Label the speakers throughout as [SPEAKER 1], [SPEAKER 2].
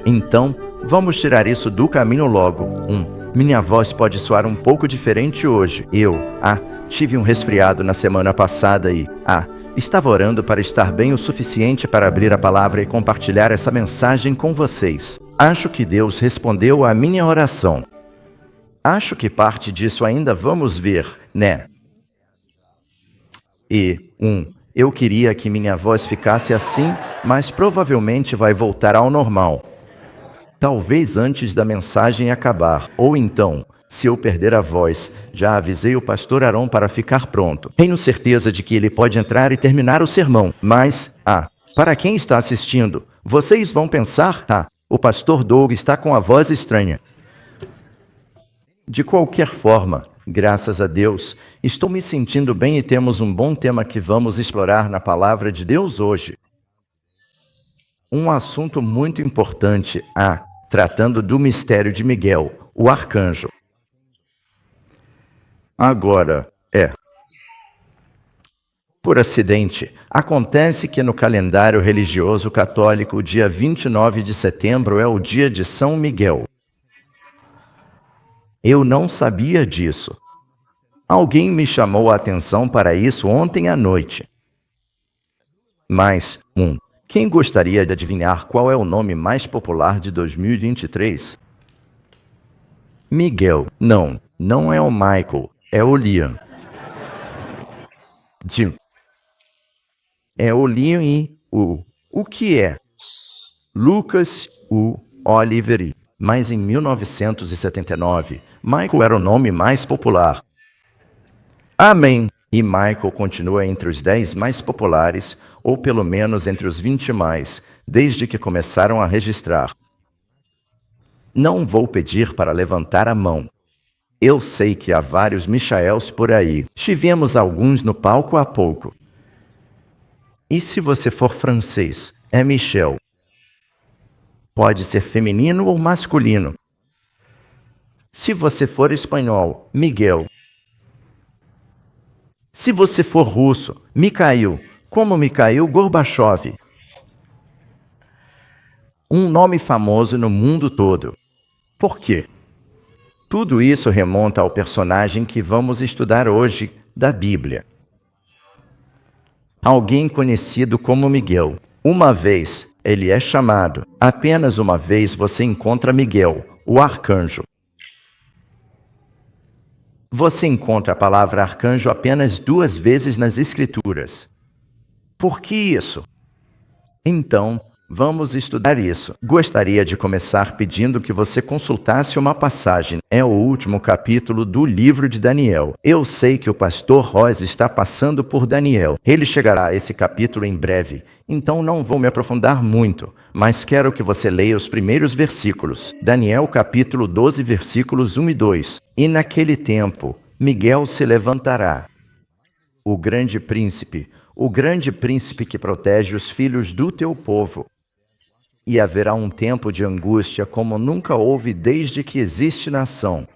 [SPEAKER 1] Então, vamos tirar isso do caminho logo. Minha voz pode soar um pouco diferente hoje. Tive um resfriado na semana passada e, estava orando para estar bem o suficiente para abrir a palavra e compartilhar essa mensagem com vocês. Acho que Deus respondeu à minha oração. Acho que parte disso ainda vamos ver, né? Eu queria que minha voz ficasse assim, mas provavelmente vai voltar ao normal. Talvez antes da mensagem acabar, ou então, se eu perder a voz, já avisei o pastor Aaron para ficar pronto. Tenho certeza de que ele pode entrar e terminar o sermão, mas, para quem está assistindo, vocês vão pensar, o pastor Doug está com a voz estranha. De qualquer forma, graças a Deus, estou me sentindo bem e temos um bom tema que vamos explorar na palavra de Deus hoje. Um assunto muito importante, tratando do mistério de Miguel, o arcanjo. Agora, por acidente, acontece que no calendário religioso católico, o dia 29 de setembro é o dia de São Miguel. Eu não sabia disso. Alguém me chamou a atenção para isso ontem à noite. Mas, quem gostaria de adivinhar qual é o nome mais popular de 2023? Miguel. Não é o Michael, é o Liam. É o Liam e o que é? Lucas Oliveri. Mas em 1979, Michael era o nome mais popular. Amém! E Michael continua entre os 10 mais populares, ou pelo menos entre os 20 mais, desde que começaram a registrar. Não vou pedir para levantar a mão. Eu sei que há vários Michaels por aí. Tivemos alguns no palco há pouco. E se você for francês, é Michel. Pode ser feminino ou masculino. Se você for espanhol, Miguel. Se você for russo, Mikhail, como Mikhail Gorbachev. Um nome famoso no mundo todo. Por quê? Tudo isso remonta ao personagem que vamos estudar hoje da Bíblia. Alguém conhecido como Miguel. Uma vez ele é chamado, apenas uma vez você encontra Miguel, o arcanjo. Você encontra a palavra arcanjo apenas 2 vezes nas Escrituras. Por que isso? Então, vamos estudar isso. Gostaria de começar pedindo que você consultasse uma passagem. É o último capítulo do livro de Daniel. Eu sei que o pastor Ross está passando por Daniel. Ele chegará a esse capítulo em breve, então não vou me aprofundar muito, mas quero que você leia os primeiros versículos. Daniel capítulo 12, versículos 1 e 2. E naquele tempo, Miguel se levantará, o grande príncipe que protege os filhos do teu povo. E haverá um tempo de angústia como nunca houve desde que existe nação.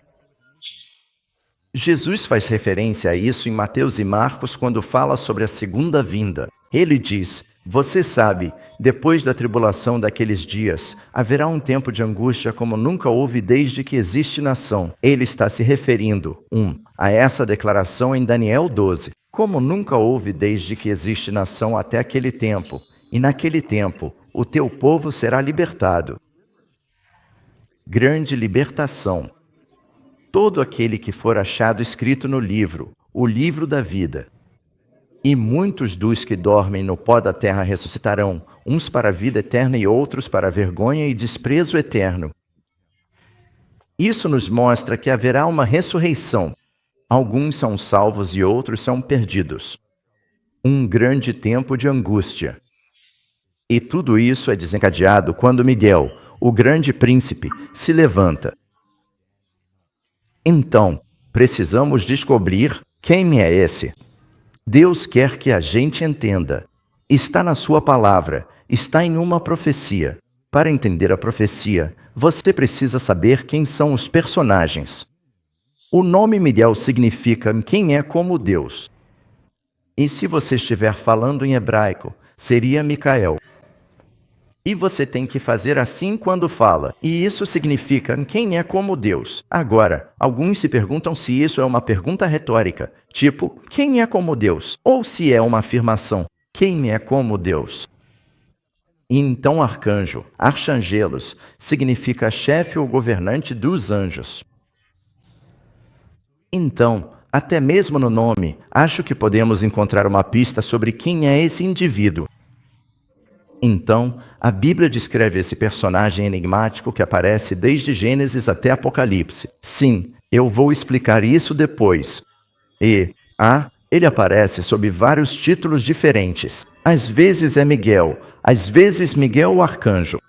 [SPEAKER 1] Jesus faz referência a isso em Mateus e Marcos quando fala sobre a segunda vinda. Ele diz, você sabe, depois da tribulação daqueles dias, haverá um tempo de angústia como nunca houve desde que existe nação. Ele está se referindo, a essa declaração em Daniel 12, como nunca houve desde que existe nação até aquele tempo. E naquele tempo, o teu povo será libertado. Grande libertação. Todo aquele que for achado escrito no livro, o livro da vida. E muitos dos que dormem no pó da terra ressuscitarão, uns para a vida eterna e outros para a vergonha e desprezo eterno. Isso nos mostra que haverá uma ressurreição. Alguns são salvos e outros são perdidos. Um grande tempo de angústia. E tudo isso é desencadeado quando Miguel, o grande príncipe, se levanta. Então, precisamos descobrir quem é esse. Deus quer que a gente entenda. Está na sua palavra, está em uma profecia. Para entender a profecia, você precisa saber quem são os personagens. O nome Miguel significa quem é como Deus. E se você estiver falando em hebraico, seria Micael. E você tem que fazer assim quando fala. E isso significa quem é como Deus. Agora, alguns se perguntam se isso é uma pergunta retórica, tipo, quem é como Deus? Ou se é uma afirmação, quem é como Deus? E então arcanjo, archangelos, significa chefe ou governante dos anjos. Então, até mesmo no nome, acho que podemos encontrar uma pista sobre quem é esse indivíduo. Então, a Bíblia descreve esse personagem enigmático que aparece desde Gênesis até Apocalipse. Sim, eu vou explicar isso depois. Ele aparece sob vários títulos diferentes. Às vezes é Miguel, às vezes Miguel o arcanjo.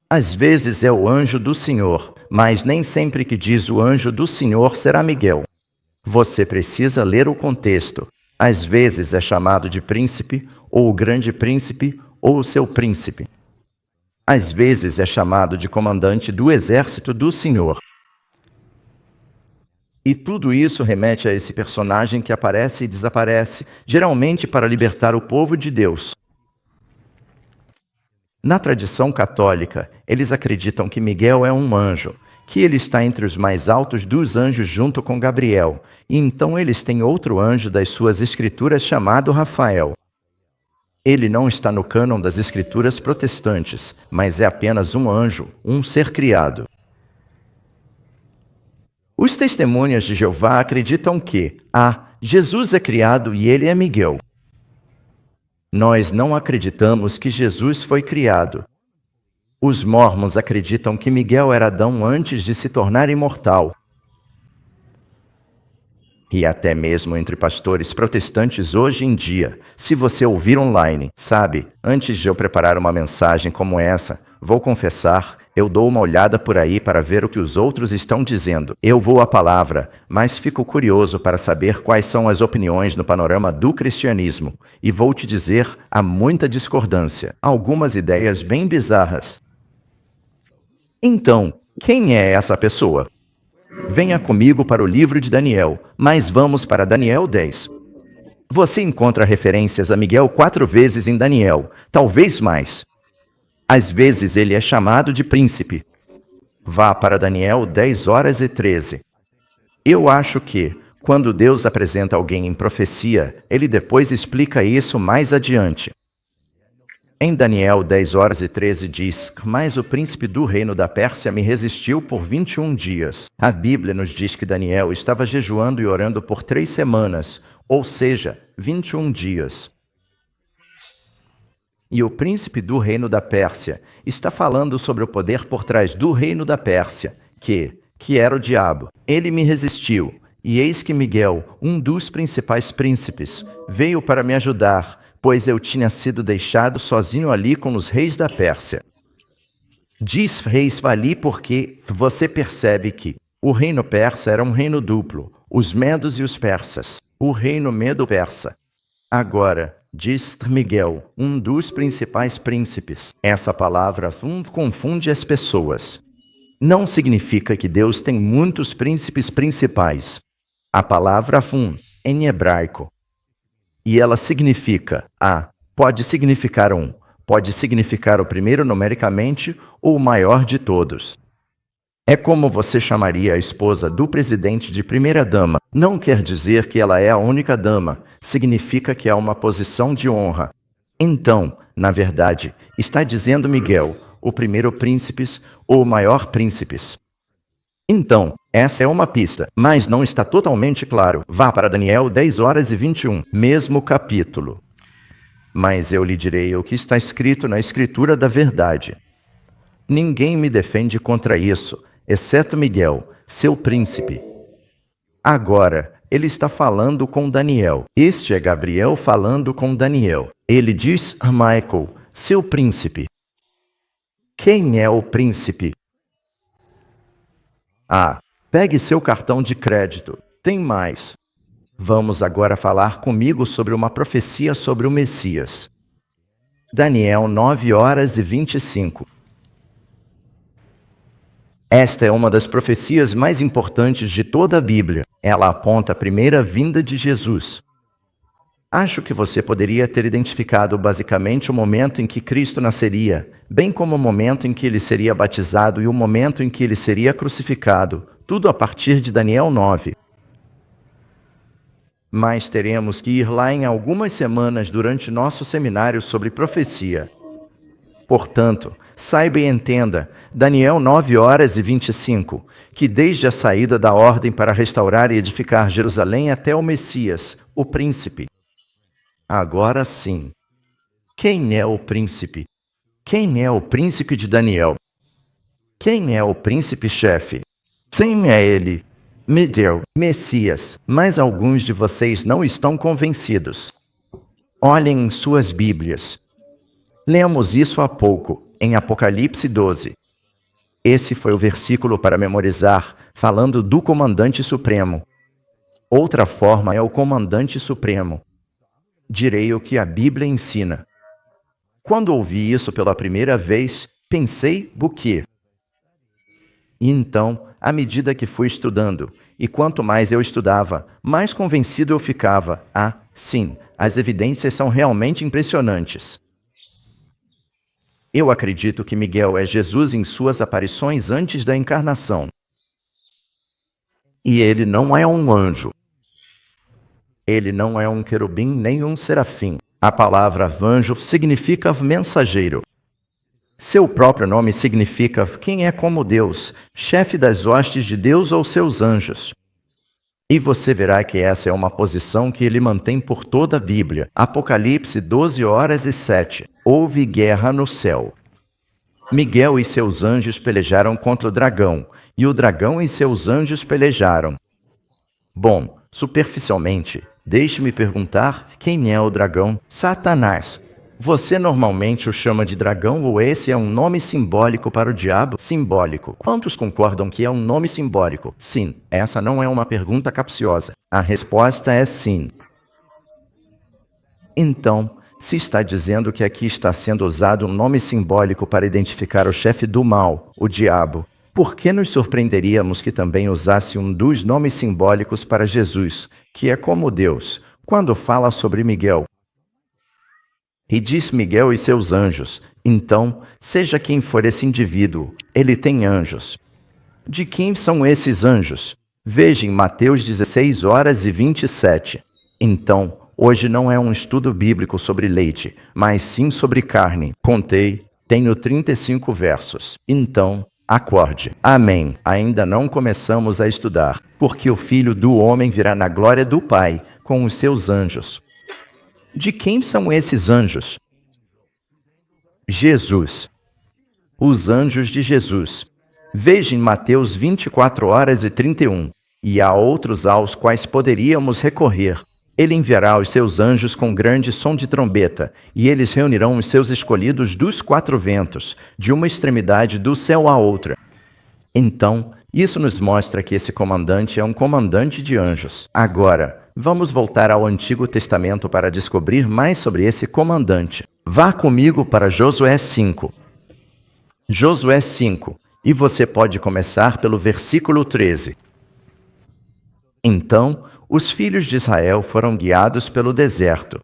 [SPEAKER 1] Às vezes é o anjo do Senhor, mas nem sempre que diz o anjo do Senhor será Miguel. Você precisa ler o contexto. Às vezes é chamado de príncipe, ou o grande príncipe, ou o seu príncipe. Às vezes é chamado de comandante do exército do Senhor. E tudo isso remete a esse personagem que aparece e desaparece, geralmente para libertar o povo de Deus. Na tradição católica, eles acreditam que Miguel é um anjo, que ele está entre os mais altos dos anjos junto com Gabriel, e então eles têm outro anjo das suas escrituras chamado Rafael. Ele não está no cânon das escrituras protestantes, mas é apenas um anjo, um ser criado. Os testemunhas de Jeová acreditam que, Jesus é criado e ele é Miguel. Nós não acreditamos que Jesus foi criado. Os mórmons acreditam que Miguel era Adão antes de se tornar imortal. E até mesmo entre pastores protestantes hoje em dia, se você ouvir online, sabe, antes de eu preparar uma mensagem como essa, vou confessar, eu dou uma olhada por aí para ver o que os outros estão dizendo. Eu vou à palavra, mas fico curioso para saber quais são as opiniões no panorama do cristianismo. E vou te dizer, há muita discordância, algumas ideias bem bizarras. Então, quem é essa pessoa? Venha comigo para o livro de Daniel, mas vamos para Daniel 10. Você encontra referências a Miguel 4 vezes em Daniel, talvez mais. Às vezes ele é chamado de príncipe. Vá para Daniel 10:13. Eu acho que, quando Deus apresenta alguém em profecia, ele depois explica isso mais adiante. Em Daniel 10:13 diz, mas o príncipe do reino da Pérsia me resistiu por 21 dias. A Bíblia nos diz que Daniel estava jejuando e orando por 3 semanas, ou seja, 21 dias. E o príncipe do reino da Pérsia está falando sobre o poder por trás do reino da Pérsia, que era o diabo. Ele me resistiu, e eis que Miguel, um dos principais príncipes, veio para me ajudar, pois eu tinha sido deixado sozinho ali com os reis da Pérsia. Diz reis ali porque você percebe que o reino persa era um reino duplo, os medos e os persas, o reino medo-persa. Agora, diz Miguel, um dos principais príncipes. Essa palavra confunde as pessoas. Não significa que Deus tem muitos príncipes principais. A palavra em hebraico, e ela significa pode significar pode significar o primeiro numericamente ou o maior de todos. É como você chamaria a esposa do presidente de primeira-dama. Não quer dizer que ela é a única dama, significa que é uma posição de honra. Então, na verdade, está dizendo Miguel, o primeiro príncipes ou o maior príncipes. Então, essa é uma pista, mas não está totalmente claro. Vá para Daniel 10:21, mesmo capítulo. Mas eu lhe direi o que está escrito na Escritura da verdade. Ninguém me defende contra isso, exceto Miguel, seu príncipe. Agora, ele está falando com Daniel. Este é Gabriel falando com Daniel. Ele diz a Michael, seu príncipe. Quem é o príncipe? Pegue seu cartão de crédito. Tem mais. Vamos agora falar comigo sobre uma profecia sobre o Messias. Daniel 9:25. Esta é uma das profecias mais importantes de toda a Bíblia. Ela aponta a primeira vinda de Jesus. Acho que você poderia ter identificado basicamente o momento em que Cristo nasceria, bem como o momento em que ele seria batizado e o momento em que ele seria crucificado, tudo a partir de Daniel 9. Mas teremos que ir lá em algumas semanas durante nosso seminário sobre profecia. Portanto, saiba e entenda, Daniel 9h25, que desde a saída da ordem para restaurar e edificar Jerusalém até o Messias, o príncipe. Agora sim. Quem é o príncipe? Quem é o príncipe de Daniel? Quem é o príncipe-chefe? Quem é ele? Miguel, Messias, mas alguns de vocês não estão convencidos. Olhem em suas Bíblias. Lemos isso há pouco, em Apocalipse 12. Esse foi o versículo para memorizar, falando do comandante supremo. Outra forma é o comandante supremo. Direi o que a Bíblia ensina. Quando ouvi isso pela primeira vez, pensei o quê? E então, à medida que fui estudando, e quanto mais eu estudava, mais convencido eu ficava. Sim, as evidências são realmente impressionantes. Eu acredito que Miguel é Jesus em suas aparições antes da encarnação. E ele não é um anjo. Ele não é um querubim nem um serafim. A palavra anjo significa mensageiro. Seu próprio nome significa quem é como Deus, chefe das hostes de Deus ou seus anjos. E você verá que essa é uma posição que ele mantém por toda a Bíblia. Apocalipse 12h07. Houve guerra no céu. Miguel e seus anjos pelejaram contra o dragão, e o dragão e seus anjos pelejaram. Bom, superficialmente, deixe-me perguntar quem é o dragão? Satanás. Você normalmente o chama de dragão ou esse é um nome simbólico para o diabo? Simbólico. Quantos concordam que é um nome simbólico? Sim, essa não é uma pergunta capciosa. A resposta é sim. Então, se está dizendo que aqui está sendo usado um nome simbólico para identificar o chefe do mal, o diabo, por que nos surpreenderíamos que também usasse um dos nomes simbólicos para Jesus, que é como Deus, quando fala sobre Miguel? E diz Miguel e seus anjos. Então, seja quem for esse indivíduo, ele tem anjos. De quem são esses anjos? Veja em Mateus 16h27. Então, hoje não é um estudo bíblico sobre leite, mas sim sobre carne. Contei, tenho 35 versos. Então, acorde. Amém. Ainda não começamos a estudar, porque o Filho do Homem virá na glória do Pai, com os seus anjos. De quem são esses anjos? Jesus. Os anjos de Jesus. Veja em Mateus 24h31. E há outros aos quais poderíamos recorrer. Ele enviará os seus anjos com grande som de trombeta, e eles reunirão os seus escolhidos dos quatro ventos, de uma extremidade do céu à outra. Então, isso nos mostra que esse comandante é um comandante de anjos. Agora, vamos voltar ao Antigo Testamento para descobrir mais sobre esse comandante. Vá comigo para Josué 5. Josué 5. E você pode começar pelo versículo 13. Então, os filhos de Israel foram guiados pelo deserto.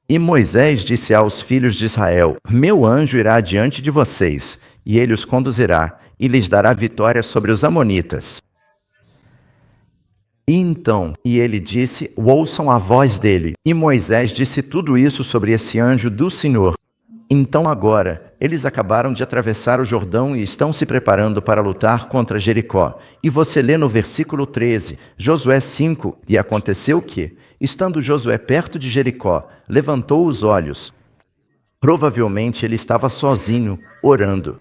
[SPEAKER 1] E Moisés disse aos filhos de Israel: Meu anjo irá diante de vocês, e ele os conduzirá, e lhes dará vitória sobre os amonitas. E ele disse: ouçam a voz dele. E Moisés disse tudo isso sobre esse anjo do Senhor. Então agora, eles acabaram de atravessar o Jordão e estão se preparando para lutar contra Jericó. E você lê no versículo 13, Josué 5, e aconteceu que, estando Josué perto de Jericó, levantou os olhos. Provavelmente ele estava sozinho, orando.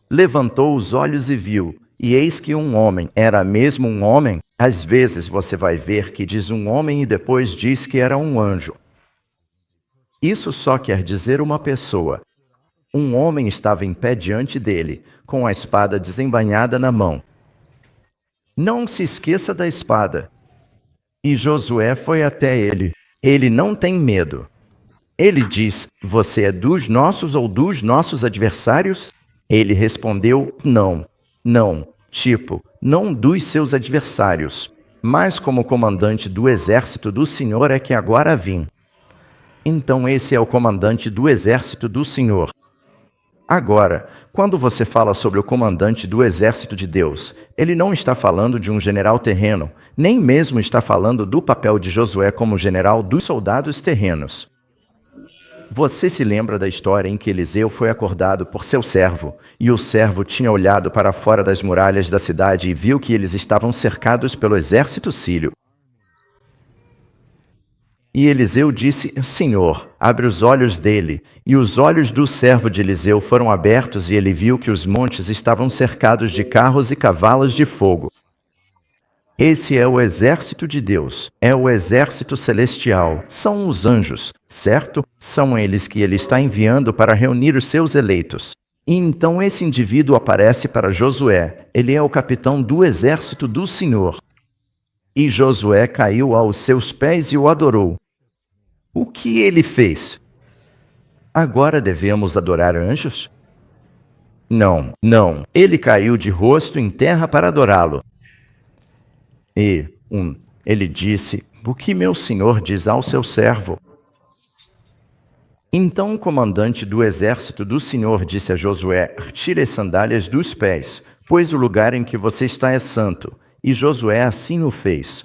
[SPEAKER 1] Levantou os olhos e viu, e eis que um homem, era mesmo um homem? Às vezes você vai ver que diz um homem e depois diz que era um anjo. Isso só quer dizer uma pessoa. Um homem estava em pé diante dele, com a espada desembainhada na mão. Não se esqueça da espada. E Josué foi até ele. Ele não tem medo. Ele diz: você é dos nossos ou dos nossos adversários? Ele respondeu: não, não, não dos seus adversários. mas como comandante do exército do Senhor é que agora vim. Então esse é o comandante do exército do Senhor. Agora, quando você fala sobre o comandante do exército de Deus, ele não está falando de um general terreno, nem mesmo está falando do papel de Josué como general dos soldados terrenos. Você se lembra da história em que Eliseu foi acordado por seu servo, e o servo tinha olhado para fora das muralhas da cidade e viu que eles estavam cercados pelo exército sírio. E Eliseu disse: Senhor, abre os olhos dele. E os olhos do servo de Eliseu foram abertos e ele viu que os montes estavam cercados de carros e cavalos de fogo. Esse é o exército de Deus, é o exército celestial, são os anjos, certo? São eles que ele está enviando para reunir os seus eleitos. E então esse indivíduo aparece para Josué, ele é o capitão do exército do Senhor. E Josué caiu aos seus pés e o adorou. O que ele fez? Agora devemos adorar anjos? Não, não. Ele caiu de rosto em terra para adorá-lo. Ele disse: o que meu senhor diz ao seu servo? Então o comandante do exército do Senhor disse a Josué: tire as sandálias dos pés, pois o lugar em que você está é santo. E Josué assim o fez.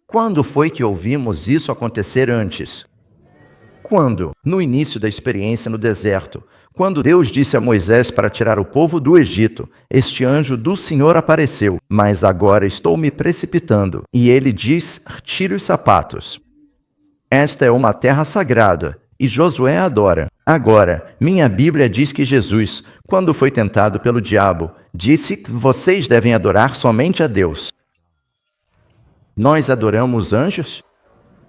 [SPEAKER 1] Quando foi que ouvimos isso acontecer antes? Quando? No início da experiência no deserto. Quando Deus disse a Moisés para tirar o povo do Egito, este anjo do Senhor apareceu, mas agora estou me precipitando. E ele diz: tire os sapatos. Esta é uma terra sagrada, e Josué adora. Agora, minha Bíblia diz que Jesus, quando foi tentado pelo diabo, disse que vocês devem adorar somente a Deus. Nós adoramos anjos?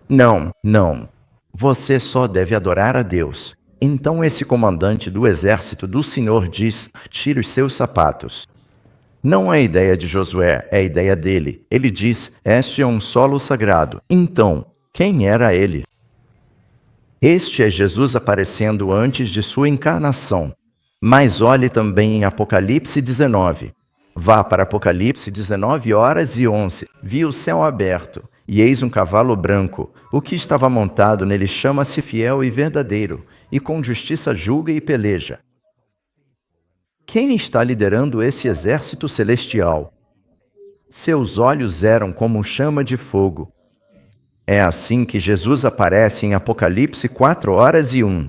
[SPEAKER 1] Não, não. Você só deve adorar a Deus. Então esse comandante do exército do Senhor diz: tire os seus sapatos. Não é a ideia de Josué, é a ideia dele. Ele diz: este é um solo sagrado. Então, quem era ele? Este é Jesus aparecendo antes de sua encarnação. Mas olhe também em Apocalipse 19. Vá para Apocalipse 19h11. Vi o céu aberto, e eis um cavalo branco. O que estava montado nele chama-se Fiel e Verdadeiro, e com justiça julga e peleja. Quem está liderando esse exército celestial? Seus olhos eram como chama de fogo. É assim que Jesus aparece em Apocalipse 4h01.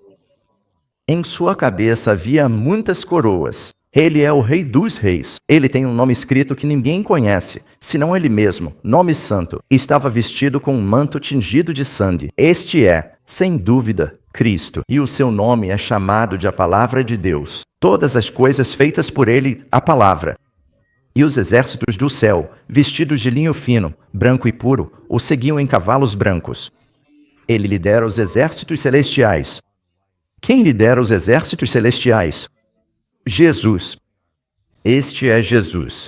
[SPEAKER 1] Em sua cabeça havia muitas coroas. Ele é o Rei dos Reis. Ele tem um nome escrito que ninguém conhece, senão ele mesmo, nome santo. Estava vestido com um manto tingido de sangue. Este é, sem dúvida, Cristo, e o seu nome é chamado de a Palavra de Deus. Todas as coisas feitas por ele, a Palavra. E os exércitos do céu, vestidos de linho fino, branco e puro, o seguiam em cavalos brancos. Ele lidera os exércitos celestiais. Quem lidera os exércitos celestiais? Jesus. Este é Jesus.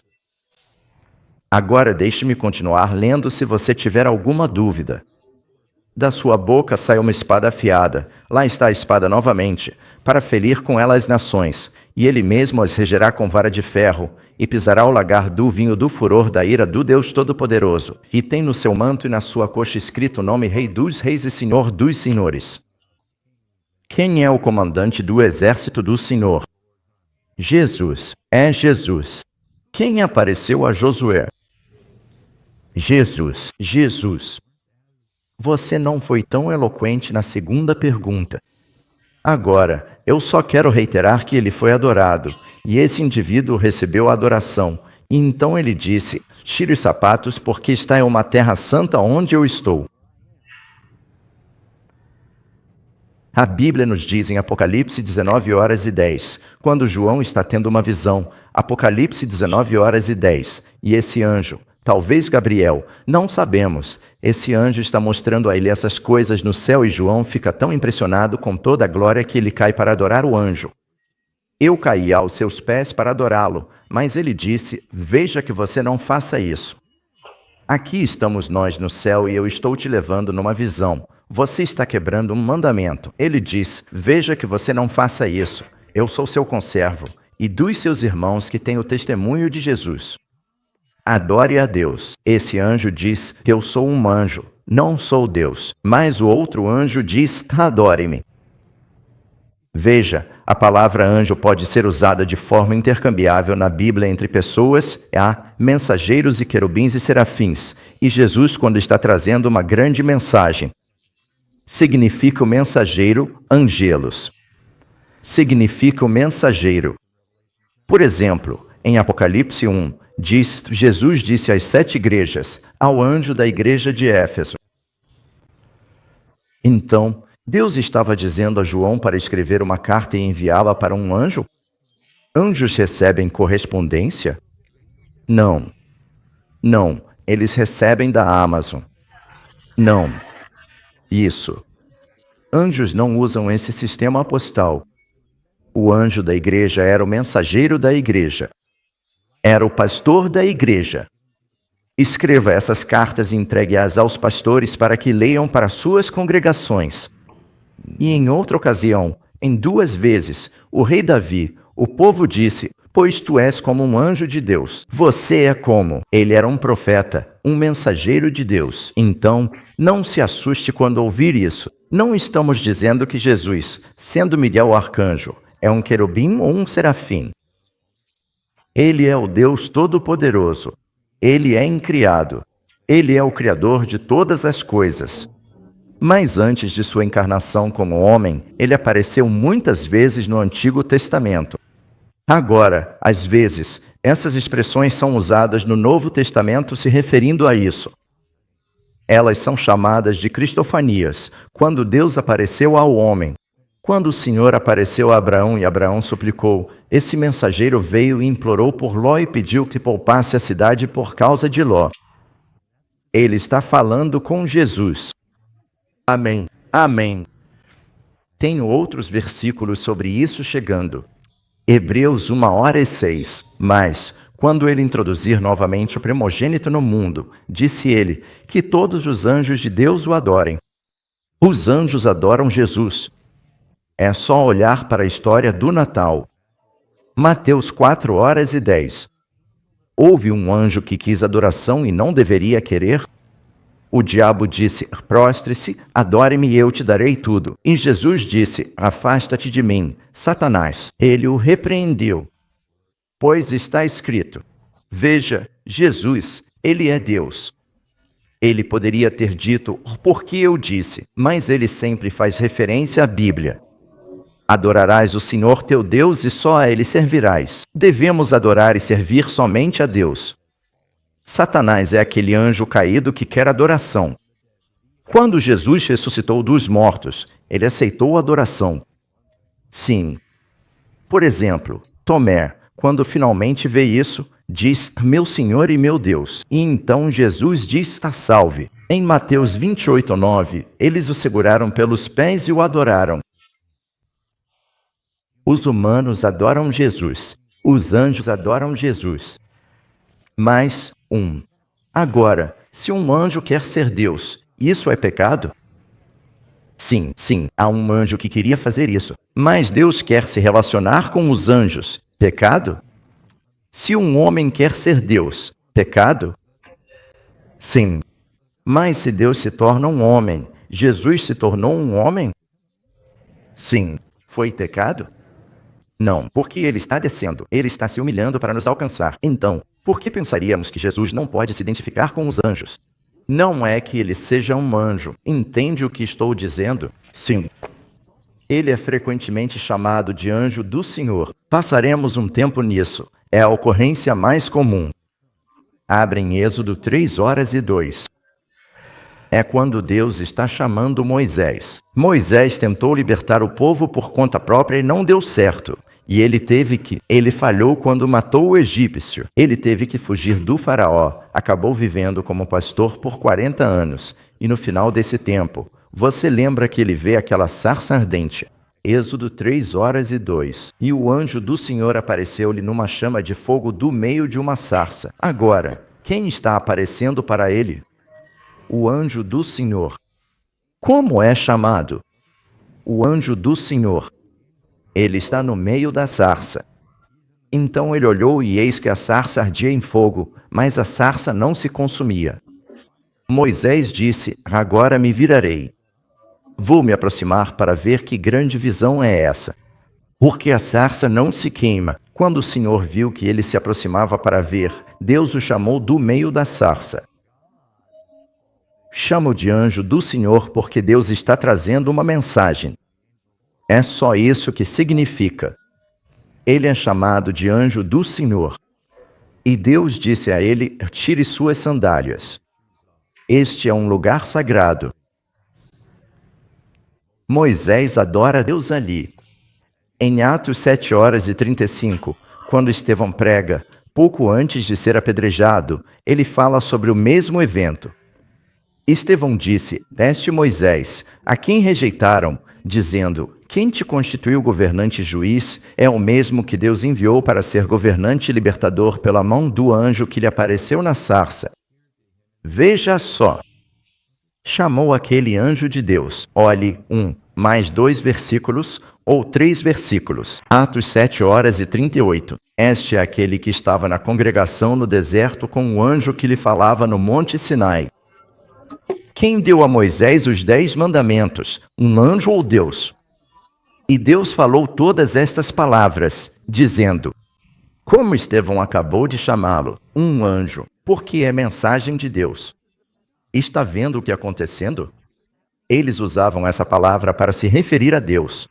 [SPEAKER 1] Agora deixe-me continuar lendo se você tiver alguma dúvida. Da sua boca sai uma espada afiada. Lá está a espada novamente, para ferir com ela as nações. E ele mesmo as regerá com vara de ferro, e pisará o lagar do vinho do furor da ira do Deus Todo-Poderoso. E tem no seu manto e na sua coxa escrito o nome Rei dos Reis e Senhor dos Senhores. Quem é o comandante do exército do Senhor? Jesus. É Jesus. Quem apareceu a Josué? Jesus. Jesus. Você não foi tão eloquente na segunda pergunta. Agora, eu só quero reiterar que ele foi adorado, e esse indivíduo recebeu a adoração. E então ele disse: tire os sapatos, porque está em uma terra santa onde eu estou. A Bíblia nos diz em Apocalipse 19h10, quando João está tendo uma visão, Apocalipse 19h10, e esse anjo, talvez Gabriel, não sabemos, esse anjo está mostrando a ele essas coisas no céu e João fica tão impressionado com toda a glória que ele cai para adorar o anjo. Eu caí aos seus pés para adorá-lo, mas ele disse: veja que você não faça isso. Aqui estamos nós no céu e eu estou te levando numa visão. Você está quebrando um mandamento. Ele diz: veja que você não faça isso. Eu sou seu conservo e dos seus irmãos que têm o testemunho de Jesus. adore a Deus. Esse anjo diz que eu sou um anjo, não sou Deus. Mas o outro anjo diz, adore-me. Veja, a palavra anjo pode ser usada de forma intercambiável na Bíblia entre pessoas, há mensageiros e querubins e serafins, e Jesus, quando está trazendo uma grande mensagem, significa o mensageiro, angelos. Significa o mensageiro. Por exemplo, em Apocalipse 1, Jesus disse às 7 igrejas, ao anjo da igreja de Éfeso. Então, Deus estava dizendo a João para escrever uma carta e enviá-la para um anjo? Anjos recebem correspondência? Não. Não, eles recebem da Amazon. Não. Isso. Anjos não usam esse sistema postal. O anjo da igreja era o mensageiro da igreja. Era o pastor da igreja. Escreva essas cartas e entregue-as aos pastores para que leiam para suas congregações. E em outra ocasião, em 2 vezes, o rei Davi, o povo disse, pois tu és como um anjo de Deus. Você é como. Ele era um profeta, um mensageiro de Deus. Então, não se assuste quando ouvir isso. Não estamos dizendo que Jesus, sendo Miguel o arcanjo, é um querubim ou um serafim. Ele é o Deus Todo-Poderoso. Ele é incriado. Ele é o Criador de todas as coisas. Mas antes de sua encarnação como homem, ele apareceu muitas vezes no Antigo Testamento. Agora, às vezes, essas expressões são usadas no Novo Testamento se referindo a isso. Elas são chamadas de cristofanias, quando Deus apareceu ao homem. Quando o Senhor apareceu a Abraão e Abraão suplicou, esse mensageiro veio e implorou por Ló e pediu que poupasse a cidade por causa de Ló. Ele está falando com Jesus. Amém. Amém. Tenho outros versículos sobre isso chegando. Hebreus 1h06. Mas, quando ele introduzir novamente o primogênito no mundo, disse ele, que todos os anjos de Deus o adorem. Os anjos adoram Jesus. É só olhar para a história do Natal. Mateus 4h10. Houve um anjo que quis adoração e não deveria querer? O diabo disse, prostre-se, adore-me e eu te darei tudo. E Jesus disse, afasta-te de mim, Satanás. Ele o repreendeu. Pois está escrito, veja, Jesus, ele é Deus. Ele poderia ter dito, porque eu disse, mas ele sempre faz referência à Bíblia. Adorarás o Senhor teu Deus e só a ele servirás. Devemos adorar e servir somente a Deus. Satanás é aquele anjo caído que quer adoração. Quando Jesus ressuscitou dos mortos, ele aceitou a adoração. Sim. Por exemplo, Tomé, quando finalmente vê isso, diz, meu Senhor e meu Deus. E então Jesus diz, a salve. Em Mateus 28:9, eles o seguraram pelos pés e o adoraram. Os humanos adoram Jesus. Os anjos adoram Jesus. Mas, agora, se um anjo quer ser Deus, isso é pecado? Sim, há um anjo que queria fazer isso. Mas Deus quer se relacionar com os anjos. Pecado? Se um homem quer ser Deus, pecado? Sim. Mas se Deus se torna um homem, Jesus se tornou um homem? Sim. Foi pecado? Não, porque ele está descendo, ele está se humilhando para nos alcançar. Então, por que pensaríamos que Jesus não pode se identificar com os anjos? Não é que ele seja um anjo. Entende o que estou dizendo? Sim. Ele é frequentemente chamado de anjo do Senhor. Passaremos um tempo nisso. É a ocorrência mais comum. Abre em Êxodo 3h02. É quando Deus está chamando Moisés. Moisés tentou libertar o povo por conta própria e não deu certo. E ele falhou quando matou o egípcio. Ele teve que fugir do faraó. Acabou vivendo como pastor por 40 anos. E no final desse tempo, você lembra que ele vê aquela sarça ardente. Êxodo 3h02. E o anjo do Senhor apareceu-lhe numa chama de fogo do meio de uma sarça. Agora, quem está aparecendo para ele? O anjo do Senhor. Como é chamado? O anjo do Senhor. Ele está no meio da sarça. Então ele olhou e eis que a sarça ardia em fogo, mas a sarça não se consumia. Moisés disse: agora me virarei. Vou me aproximar para ver que grande visão é essa. Porque a sarça não se queima. Quando o Senhor viu que ele se aproximava para ver, Deus o chamou do meio da sarça. Chamo de anjo do Senhor porque Deus está trazendo uma mensagem. É só isso que significa. Ele é chamado de anjo do Senhor. E Deus disse a ele: tire suas sandálias. Este é um lugar sagrado. Moisés adora Deus ali. Em Atos 7h35, quando Estevão prega, pouco antes de ser apedrejado, ele fala sobre o mesmo evento. Estevão disse: este Moisés, a quem rejeitaram, dizendo: quem te constituiu governante e juiz é o mesmo que Deus enviou para ser governante e libertador pela mão do anjo que lhe apareceu na sarça. Veja só. Chamou aquele anjo de Deus. Olhe, mais 2 versículos ou 3 versículos. Atos 7h38. Este é aquele que estava na congregação no deserto com o anjo que lhe falava no monte Sinai. Quem deu a Moisés os 10 mandamentos? Um anjo ou Deus? E Deus falou todas estas palavras, dizendo: como Estevão acabou de chamá-lo, um anjo, porque é mensagem de Deus. Está vendo o que está acontecendo? Eles usavam essa palavra para se referir a Deus.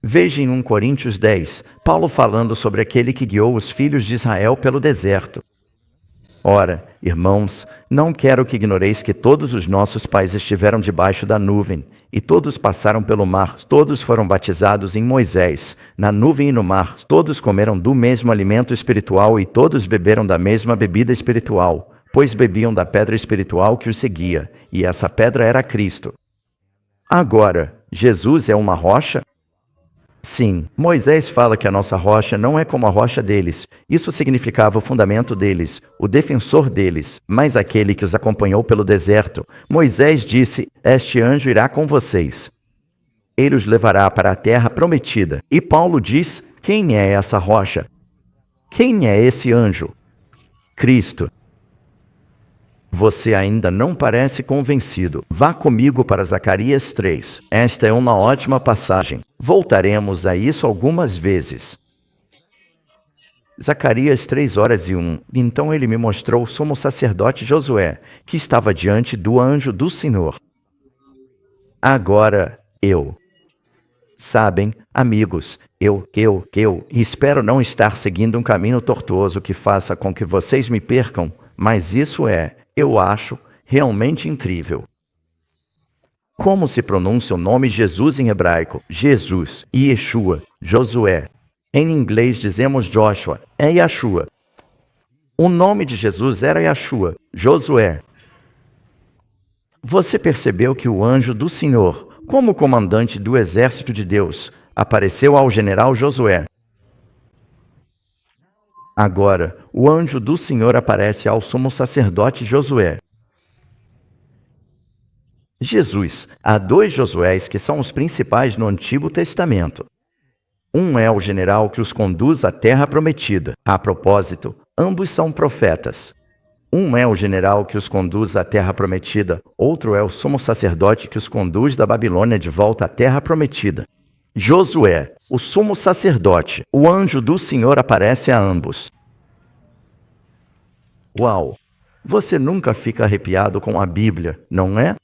[SPEAKER 1] Veja em 1 Coríntios 10, Paulo falando sobre aquele que guiou os filhos de Israel pelo deserto. Ora, irmãos, não quero que ignoreis que todos os nossos pais estiveram debaixo da nuvem, e todos passaram pelo mar, todos foram batizados em Moisés, na nuvem e no mar, todos comeram do mesmo alimento espiritual e todos beberam da mesma bebida espiritual, pois bebiam da pedra espiritual que os seguia, e essa pedra era Cristo. Agora, Jesus é uma rocha? Sim, Moisés fala que a nossa rocha não é como a rocha deles. Isso significava o fundamento deles, o defensor deles, mas aquele que os acompanhou pelo deserto. Moisés disse: este anjo irá com vocês. Ele os levará para a terra prometida. E Paulo diz: quem é essa rocha? Quem é esse anjo? Cristo. Você ainda não parece convencido. Vá comigo para Zacarias 3. Esta é uma ótima passagem. Voltaremos a isso algumas vezes. Zacarias 3h01. Então ele me mostrou o sumo sacerdote Josué, que estava diante do anjo do Senhor. Agora eu. Sabem, amigos, eu espero não estar seguindo um caminho tortuoso que faça com que vocês me percam, mas isso eu acho, realmente incrível. Como se pronuncia o nome Jesus em hebraico? Jesus, Yeshua, Josué. Em inglês dizemos Joshua, é Yeshua. O nome de Jesus era Yeshua, Josué. Você percebeu que o anjo do Senhor, como comandante do exército de Deus, apareceu ao general Josué. Agora, o anjo do Senhor aparece ao sumo sacerdote Josué. Jesus, há 2 Josués que são os principais no Antigo Testamento. Um é o general que os conduz à terra prometida. A propósito, ambos são profetas. Um é o general que os conduz à terra prometida, outro é o sumo sacerdote que os conduz da Babilônia de volta à terra prometida. Josué, o sumo sacerdote, o anjo do Senhor aparece a ambos. Uau! Você nunca fica arrepiado com a Bíblia, não é?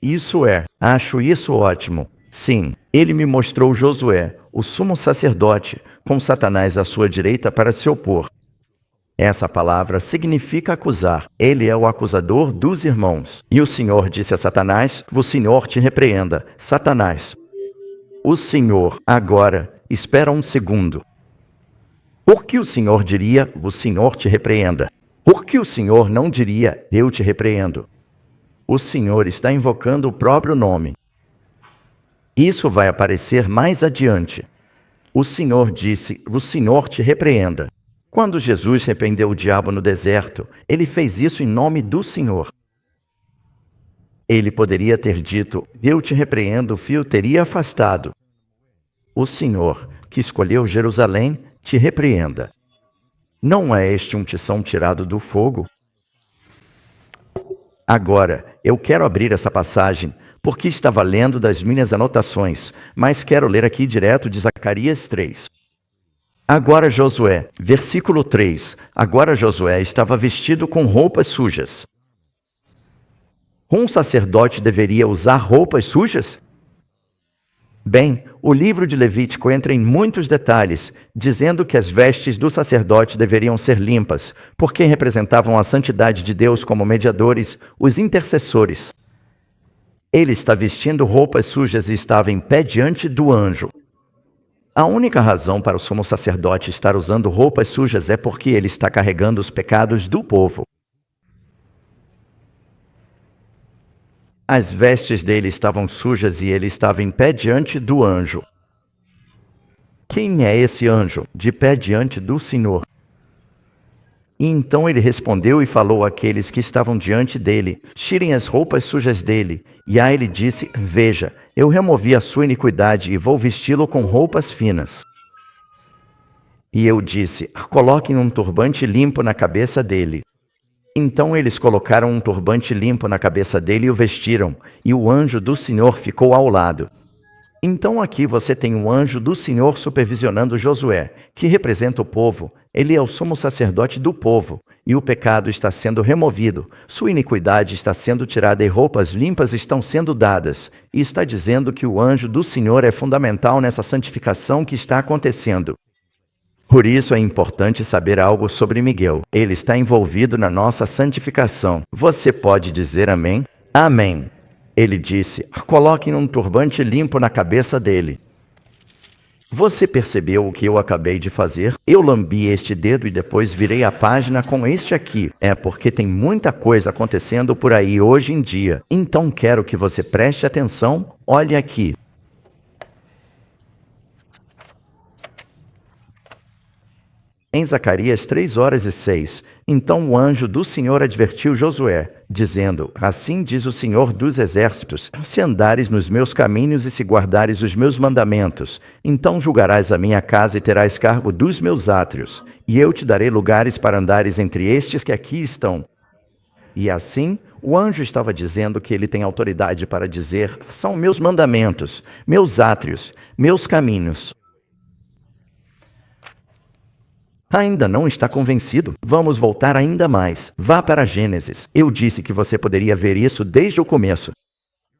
[SPEAKER 1] Isso é. Acho isso ótimo. Sim, ele me mostrou Josué, o sumo sacerdote, com Satanás à sua direita para se opor. Essa palavra significa acusar. Ele é o acusador dos irmãos. E o Senhor disse a Satanás: o Senhor te repreenda. Satanás. O Senhor, agora, espera um segundo. Por que o Senhor diria: o Senhor te repreenda? Por que o Senhor não diria: eu te repreendo? O Senhor está invocando o próprio nome. Isso vai aparecer mais adiante. O Senhor disse: o Senhor te repreenda. Quando Jesus repreendeu o diabo no deserto, ele fez isso em nome do Senhor. Ele poderia ter dito: eu te repreendo, o fio teria afastado. o Senhor, que escolheu Jerusalém, te repreenda. Não é este um tição tirado do fogo? Agora, eu quero abrir essa passagem, porque estava lendo das minhas anotações, mas quero ler aqui direto de Zacarias 3. Agora Josué, versículo 3. Agora Josué estava vestido com roupas sujas. Um sacerdote deveria usar roupas sujas? Bem, o livro de Levítico entra em muitos detalhes, dizendo que as vestes do sacerdote deveriam ser limpas, porque representavam a santidade de Deus como mediadores, os intercessores. Ele está vestindo roupas sujas e estava em pé diante do anjo. A única razão para o sumo sacerdote estar usando roupas sujas é porque ele está carregando os pecados do povo. As vestes dele estavam sujas e ele estava em pé diante do anjo. Quem é esse anjo, de pé diante do Senhor? E então ele respondeu e falou àqueles que estavam diante dele: tirem as roupas sujas dele. E a ele disse: veja, eu removi a sua iniquidade e vou vesti-lo com roupas finas. E eu disse: coloquem um turbante limpo na cabeça dele. Então eles colocaram um turbante limpo na cabeça dele e o vestiram, e o anjo do Senhor ficou ao lado. Então aqui você tem o anjo do Senhor supervisionando Josué, que representa o povo. Ele é o sumo sacerdote do povo, e o pecado está sendo removido, sua iniquidade está sendo tirada e roupas limpas estão sendo dadas. E está dizendo que o anjo do Senhor é fundamental nessa santificação que está acontecendo. Por isso é importante saber algo sobre Miguel. Ele está envolvido na nossa santificação. Você pode dizer amém? Amém. Ele disse: coloquem um turbante limpo na cabeça dele. Você percebeu o que eu acabei de fazer? Eu lambi este dedo e depois virei a página com este aqui. É porque tem muita coisa acontecendo por aí hoje em dia. Então quero que você preste atenção. Olhe aqui. Em Zacarias 3:06, então o anjo do Senhor advertiu Josué, dizendo: assim diz o Senhor dos Exércitos, se andares nos meus caminhos e se guardares os meus mandamentos, então julgarás a minha casa e terás cargo dos meus átrios, e eu te darei lugares para andares entre estes que aqui estão. E assim, o anjo estava dizendo que ele tem autoridade para dizer: são meus mandamentos, meus átrios, meus caminhos. Ainda não está convencido? Vamos voltar ainda mais. Vá para Gênesis. Eu disse que você poderia ver isso desde o começo.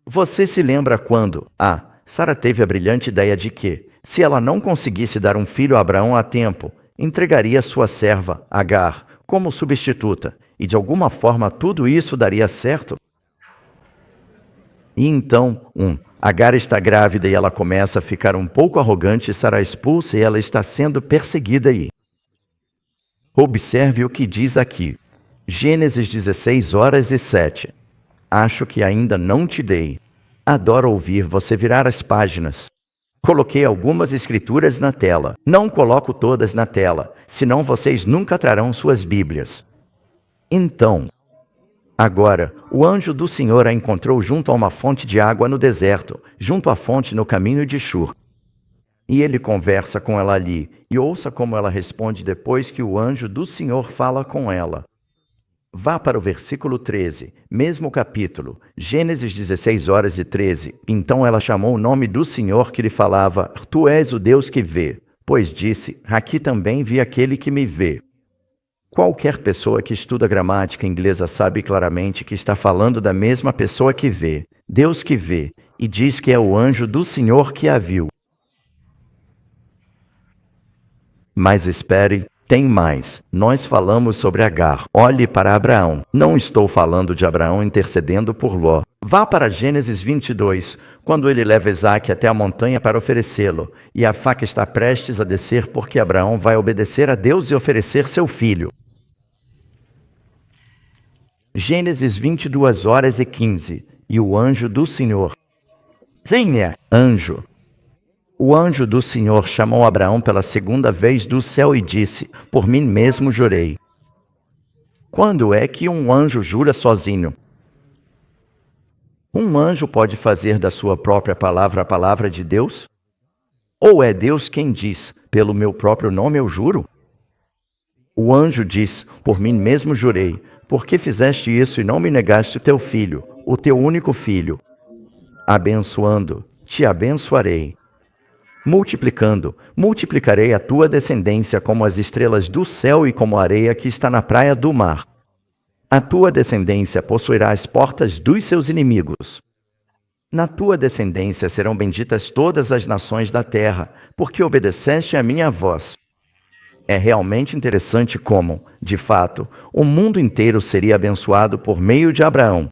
[SPEAKER 1] Você se lembra quando Sara teve a brilhante ideia de que, se ela não conseguisse dar um filho a Abraão a tempo, entregaria sua serva, Agar, como substituta, e de alguma forma tudo isso daria certo? E então, Agar está grávida e ela começa a ficar um pouco arrogante e Sara expulsa e ela está sendo perseguida aí. Observe o que diz aqui. Gênesis 16:07. Acho que ainda não te dei. Adoro ouvir você virar as páginas. Coloquei algumas escrituras na tela. Não coloco todas na tela, senão vocês nunca trarão suas Bíblias. Então, agora, o anjo do Senhor a encontrou junto a uma fonte de água no deserto, junto à fonte no caminho de Shur. E ele conversa com ela ali, e ouça como ela responde depois que o anjo do Senhor fala com ela. Vá para o versículo 13, mesmo capítulo, Gênesis 16:13. Então ela chamou o nome do Senhor que lhe falava: tu és o Deus que vê. Pois disse: aqui também vi aquele que me vê. Qualquer pessoa que estuda gramática inglesa sabe claramente que está falando da mesma pessoa que vê, Deus que vê, e diz que é o anjo do Senhor que a viu. Mas espere, tem mais. Nós falamos sobre Agar. Olhe para Abraão. Não estou falando de Abraão intercedendo por Ló. Vá para Gênesis 22, quando ele leva Isaque até a montanha para oferecê-lo, e a faca está prestes a descer porque Abraão vai obedecer a Deus e oferecer seu filho. Gênesis 22:15. E o anjo do Senhor. Sim, anjo. O anjo do Senhor chamou Abraão pela segunda vez do céu e disse: por mim mesmo jurei. Quando é que um anjo jura sozinho? Um anjo pode fazer da sua própria palavra a palavra de Deus? Ou é Deus quem diz, pelo meu próprio nome eu juro? O anjo diz, por mim mesmo jurei, por que fizeste isso e não me negaste o teu filho, o teu único filho? Abençoando, te abençoarei. Multiplicando, multiplicarei a tua descendência como as estrelas do céu e como a areia que está na praia do mar. A tua descendência possuirá as portas dos seus inimigos. Na tua descendência serão benditas todas as nações da terra, porque obedeceste à minha voz. É realmente interessante como, de fato, o mundo inteiro seria abençoado por meio de Abraão.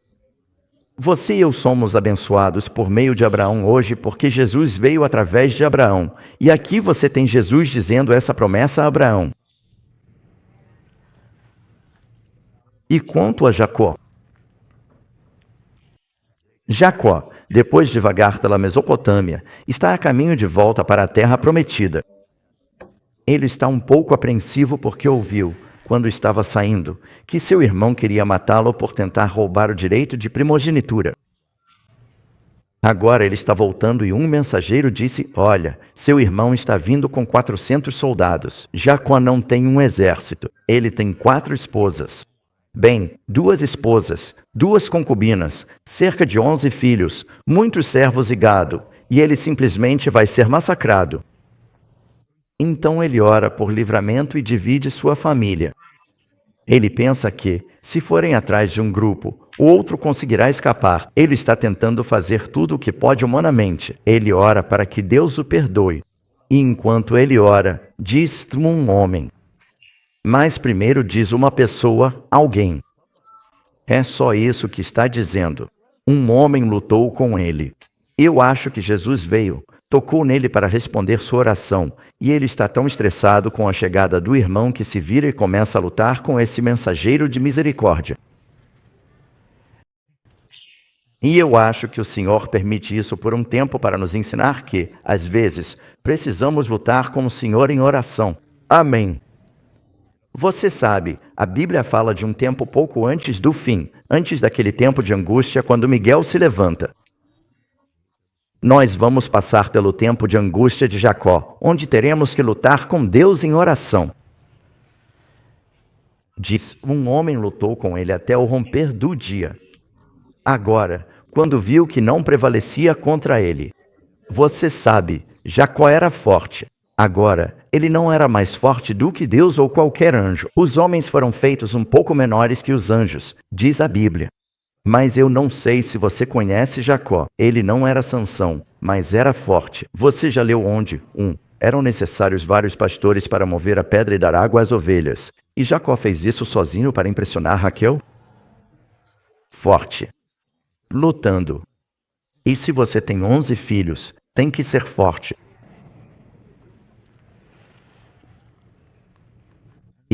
[SPEAKER 1] Você e eu somos abençoados por meio de Abraão hoje porque Jesus veio através de Abraão. E aqui você tem Jesus dizendo essa promessa a Abraão. E quanto a Jacó? Jacó, depois de vagar pela Mesopotâmia, está a caminho de volta para a terra prometida. Ele está um pouco apreensivo porque ouviu, quando estava saindo, que seu irmão queria matá-lo por tentar roubar o direito de primogenitura. Agora ele está voltando e um mensageiro disse, olha, seu irmão está vindo com 400 soldados. Jacó não tem um exército, ele tem 4 esposas. Bem, 2 esposas, 2 concubinas, cerca de 11 filhos, muitos servos e gado, e ele simplesmente vai ser massacrado. Então ele ora por livramento e divide sua família. Ele pensa que, se forem atrás de um grupo, o outro conseguirá escapar. Ele está tentando fazer tudo o que pode humanamente. Ele ora para que Deus o perdoe. E enquanto ele ora, diz um homem. Mas primeiro diz uma pessoa, alguém. É só isso que está dizendo. Um homem lutou com ele. Eu acho que Jesus veio, tocou nele para responder sua oração, e ele está tão estressado com a chegada do irmão que se vira e começa a lutar com esse mensageiro de misericórdia. E eu acho que o Senhor permite isso por um tempo para nos ensinar que, às vezes, precisamos lutar com o Senhor em oração. Amém. Você sabe, a Bíblia fala de um tempo pouco antes do fim, antes daquele tempo de angústia quando Miguel se levanta. Nós vamos passar pelo tempo de angústia de Jacó, onde teremos que lutar com Deus em oração. Diz, um homem lutou com ele até o romper do dia. Agora, quando viu que não prevalecia contra ele. Você sabe, Jacó era forte. Agora, ele não era mais forte do que Deus ou qualquer anjo. Os homens foram feitos um pouco menores que os anjos, diz a Bíblia. Mas eu não sei se você conhece Jacó. Ele não era Sansão, mas era forte. Você já leu onde? Eram necessários vários pastores para mover a pedra e dar água às ovelhas. E Jacó fez isso sozinho para impressionar Raquel? Forte. Lutando. E se você tem 11 filhos, tem que ser forte.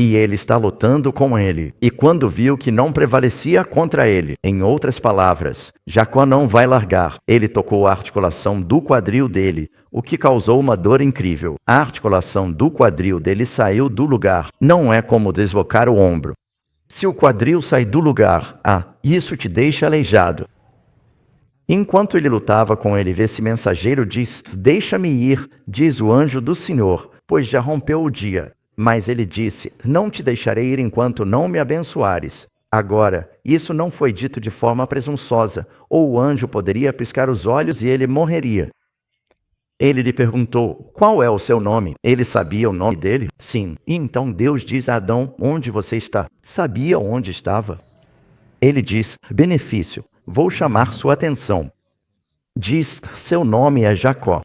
[SPEAKER 1] E ele está lutando com ele. E quando viu que não prevalecia contra ele, em outras palavras, Jacó não vai largar. Ele tocou a articulação do quadril dele, o que causou uma dor incrível. A articulação do quadril dele saiu do lugar. Não é como deslocar o ombro. Se o quadril sai do lugar, isso te deixa aleijado. Enquanto ele lutava com ele, esse mensageiro diz, deixa-me ir, diz o anjo do Senhor, pois já rompeu o dia. Mas ele disse, não te deixarei ir enquanto não me abençoares. Agora, isso não foi dito de forma presunçosa, ou o anjo poderia piscar os olhos e ele morreria. Ele lhe perguntou, qual é o seu nome? Ele sabia o nome dele? Sim. E então Deus diz a Adão, onde você está? Sabia onde estava? Ele diz, benefício, vou chamar sua atenção. Diz, seu nome é Jacó.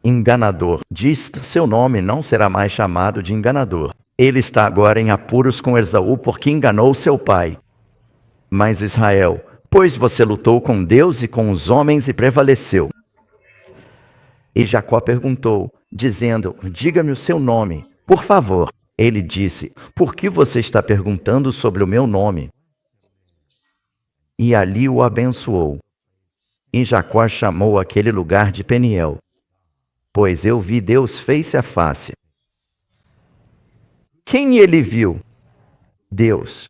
[SPEAKER 1] Enganador. Diz, seu nome não será mais chamado de enganador. Ele está agora em apuros com Esaú porque enganou seu pai. Mas Israel, pois você lutou com Deus e com os homens e prevaleceu. E Jacó perguntou, dizendo, diga-me o seu nome, por favor. Ele disse, por que você está perguntando sobre o meu nome? E ali o abençoou. E Jacó chamou aquele lugar de Peniel. Pois eu vi Deus face a face. Quem ele viu? Deus.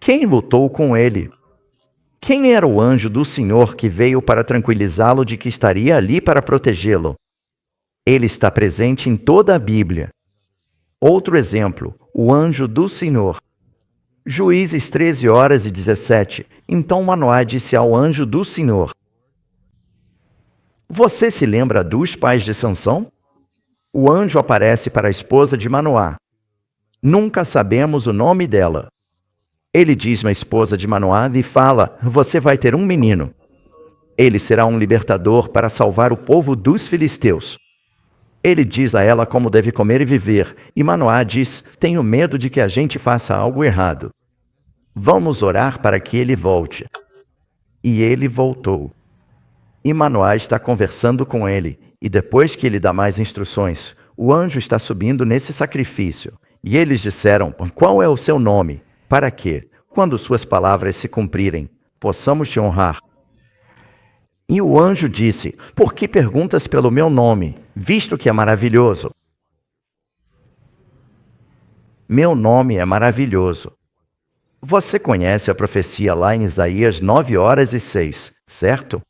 [SPEAKER 1] Quem lutou com ele? Quem era o anjo do Senhor que veio para tranquilizá-lo de que estaria ali para protegê-lo? Ele está presente em toda a Bíblia. Outro exemplo, o anjo do Senhor. Juízes 13h17. Então Manoá disse ao anjo do Senhor: Você se lembra dos pais de Sansão? O anjo aparece para a esposa de Manoá. Nunca sabemos o nome dela. Ele diz à esposa de Manoá e fala: Você vai ter um menino. Ele será um libertador para salvar o povo dos filisteus. Ele diz a ela como deve comer e viver, e Manoá diz: Tenho medo de que a gente faça algo errado. Vamos orar para que ele volte. E ele voltou. E Manoá está conversando com ele, e depois que ele dá mais instruções, o anjo está subindo nesse sacrifício. E eles disseram: Qual é o seu nome? Para que, quando suas palavras se cumprirem, possamos te honrar. E o anjo disse: Por que perguntas pelo meu nome, visto que é maravilhoso? Meu nome é maravilhoso. Você conhece a profecia lá em Isaías 9h06, certo?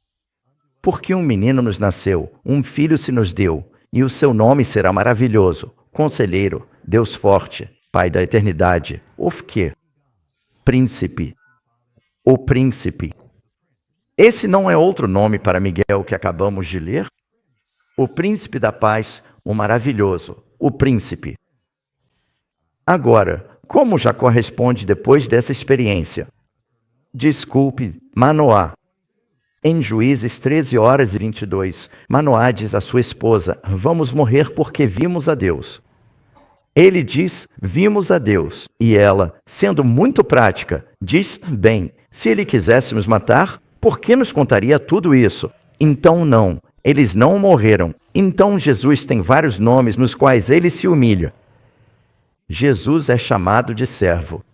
[SPEAKER 1] Porque um menino nos nasceu, um filho se nos deu, e o seu nome será maravilhoso, Conselheiro, Deus forte, Pai da eternidade. O quê? Príncipe. O príncipe. Esse não é outro nome para Miguel que acabamos de ler? O príncipe da paz, o maravilhoso, o príncipe. Agora, como Jacó responde depois dessa experiência? Desculpe, Manoá. Em Juízes 13h22, Manoá diz à sua esposa: Vamos morrer porque vimos a Deus. Ele diz: Vimos a Deus. E ela, sendo muito prática, diz: Bem, se ele quisesse nos matar, por que nos contaria tudo isso? Então não, eles não morreram. Então Jesus tem vários nomes nos quais ele se humilha. Jesus é chamado de servo.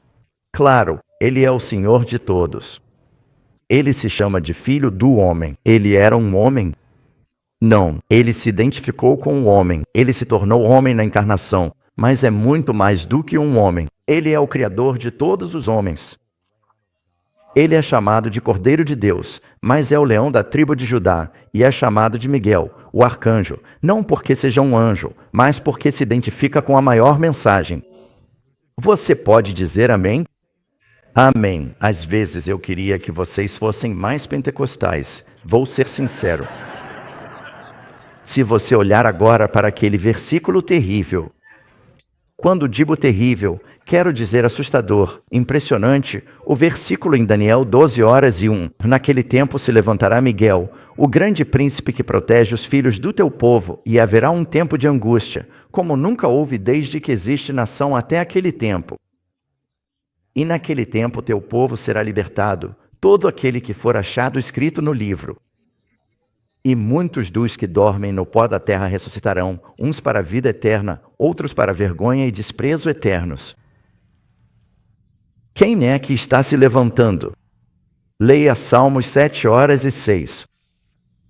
[SPEAKER 1] Claro, ele é o Senhor de todos. Ele se chama de filho do homem. Ele era um homem? Não, ele se identificou com o homem. Ele se tornou homem na encarnação, mas é muito mais do que um homem. Ele é o Criador de todos os homens. Ele é chamado de Cordeiro de Deus, mas é o leão da tribo de Judá, e é chamado de Miguel, o arcanjo, não porque seja um anjo, mas porque se identifica com a maior mensagem. Você pode dizer amém? Amém. Às vezes eu queria que vocês fossem mais pentecostais. Vou ser sincero. Se você olhar agora para aquele versículo terrível, quando digo terrível, quero dizer assustador, impressionante, o versículo em Daniel 12h01. Naquele tempo se levantará Miguel, o grande príncipe que protege os filhos do teu povo, e haverá um tempo de angústia, como nunca houve desde que existe nação até aquele tempo. E naquele tempo teu povo será libertado, todo aquele que for achado escrito no livro. E muitos dos que dormem no pó da terra ressuscitarão, uns para a vida eterna, outros para a vergonha e desprezo eternos. Quem é que está se levantando? Leia Salmos 7h06.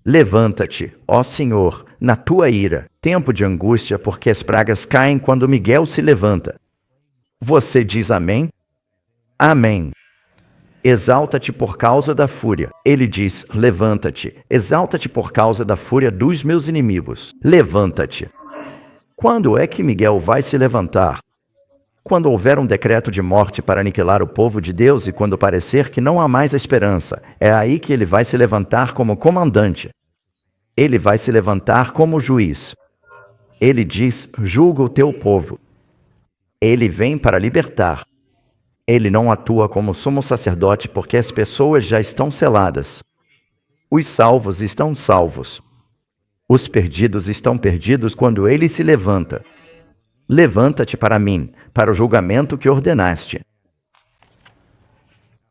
[SPEAKER 1] Levanta-te, ó Senhor, na tua ira, tempo de angústia, porque as pragas caem quando Miguel se levanta. Você diz amém? Amém. Exalta-te por causa da fúria. Ele diz: levanta-te. Exalta-te por causa da fúria dos meus inimigos. Levanta-te. Quando é que Miguel vai se levantar? Quando houver um decreto de morte para aniquilar o povo de Deus e quando parecer que não há mais esperança, é aí que ele vai se levantar como comandante. Ele vai se levantar como juiz. Ele diz: julga o teu povo. Ele vem para libertar. Ele não atua como sumo sacerdote porque as pessoas já estão seladas. Os salvos estão salvos. Os perdidos estão perdidos quando ele se levanta. Levanta-te para mim, para o julgamento que ordenaste.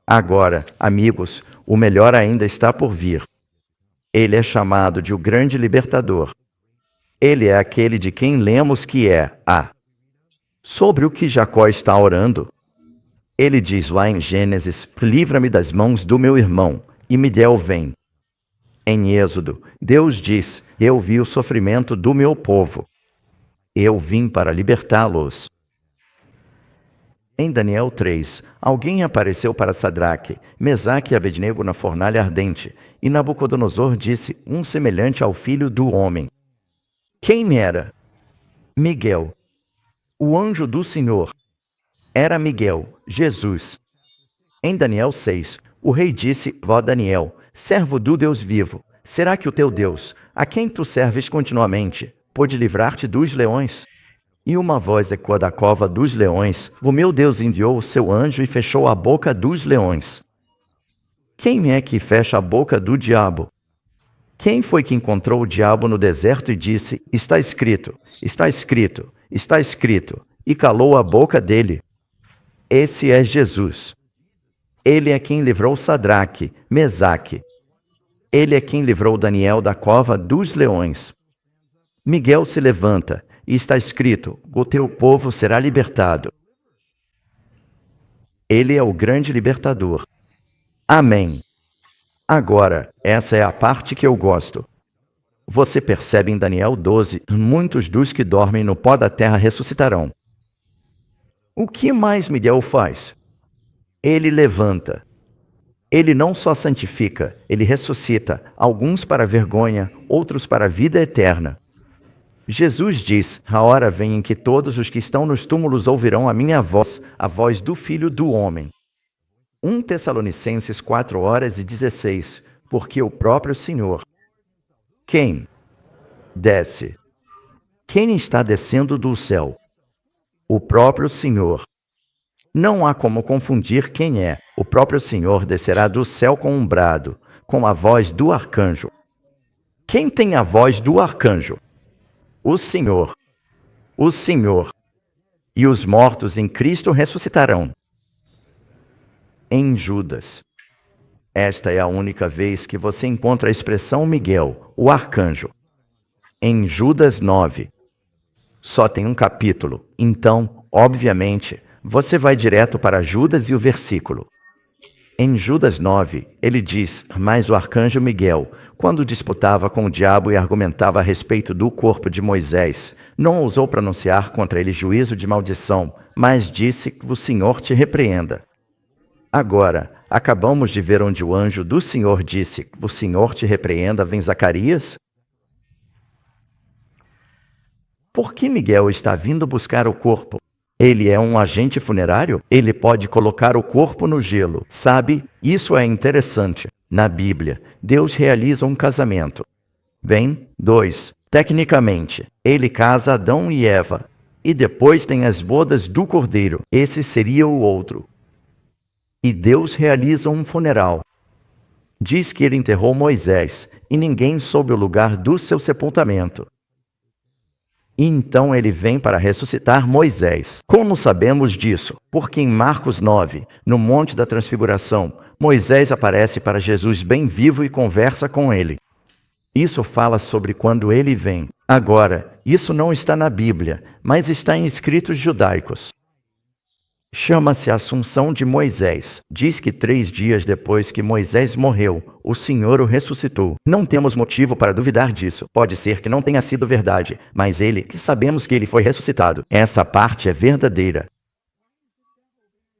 [SPEAKER 1] Agora, amigos, o melhor ainda está por vir. Ele é chamado de o grande libertador. Ele é aquele de quem lemos que é sobre o que Jacó está orando. Ele diz lá em Gênesis: livra-me das mãos do meu irmão, e Miguel vem. Em Êxodo, Deus diz: eu vi o sofrimento do meu povo. Eu vim para libertá-los. Em Daniel 3, alguém apareceu para Sadraque, Mesaque e Abednego na fornalha ardente, e Nabucodonosor disse: um semelhante ao filho do homem. Quem era? Miguel. O anjo do Senhor era Miguel, Jesus. Em Daniel 6, o rei disse: Ó Daniel, servo do Deus vivo, será que o teu Deus, a quem tu serves continuamente, pôde livrar-te dos leões? E uma voz ecoou da cova dos leões: O meu Deus enviou o seu anjo e fechou a boca dos leões. Quem é que fecha a boca do diabo? Quem foi que encontrou o diabo no deserto e disse: Está escrito, está escrito, está escrito, e calou a boca dele? Esse é Jesus. Ele é quem livrou Sadraque, Mesaque. Ele é quem livrou Daniel da cova dos leões. Miguel se levanta, e está escrito: O teu povo será libertado. Ele é o grande libertador. Amém. Agora, essa é a parte que eu gosto. Você percebe em Daniel 12, muitos dos que dormem no pó da terra ressuscitarão. O que mais Miguel faz? Ele levanta. Ele não só santifica, ele ressuscita, alguns para a vergonha, outros para a vida eterna. Jesus diz: A hora vem em que todos os que estão nos túmulos ouvirão a minha voz, a voz do Filho do Homem. 1 Tessalonicenses 4:16, porque o próprio Senhor. Quem desce? Quem está descendo do céu? O próprio Senhor. Não há como confundir quem é. O próprio Senhor descerá do céu com um brado, com a voz do arcanjo. Quem tem a voz do arcanjo? O Senhor. O Senhor. E os mortos em Cristo ressuscitarão. Em Judas. Esta é a única vez que você encontra a expressão Miguel, o arcanjo. Em Judas 9. Só tem um capítulo, então, obviamente, você vai direto para Judas e o versículo. Em Judas 9, ele diz: Mas o arcanjo Miguel, quando disputava com o diabo e argumentava a respeito do corpo de Moisés, não ousou pronunciar contra ele juízo de maldição, mas disse: O Senhor te repreenda. Agora, acabamos de ver onde o anjo do Senhor disse: O Senhor te repreenda, vem Zacarias? Por que Miguel está vindo buscar o corpo? Ele é um agente funerário? Ele pode colocar o corpo no gelo. Sabe, isso é interessante. Na Bíblia, Deus realiza um casamento. Bem, 2. Tecnicamente, ele casa Adão e Eva. E depois tem as bodas do Cordeiro. Esse seria o outro. E Deus realiza um funeral. Diz que ele enterrou Moisés, e ninguém soube o lugar do seu sepultamento. E então ele vem para ressuscitar Moisés. Como sabemos disso? Porque em Marcos 9, no Monte da Transfiguração, Moisés aparece para Jesus bem vivo e conversa com ele. Isso fala sobre quando ele vem. Agora, isso não está na Bíblia, mas está em escritos judaicos. Chama-se Assunção de Moisés. Diz que 3 dias depois que Moisés morreu, o Senhor o ressuscitou. Não temos motivo para duvidar disso. Pode ser que não tenha sido verdade, mas que sabemos que ele foi ressuscitado. Essa parte é verdadeira.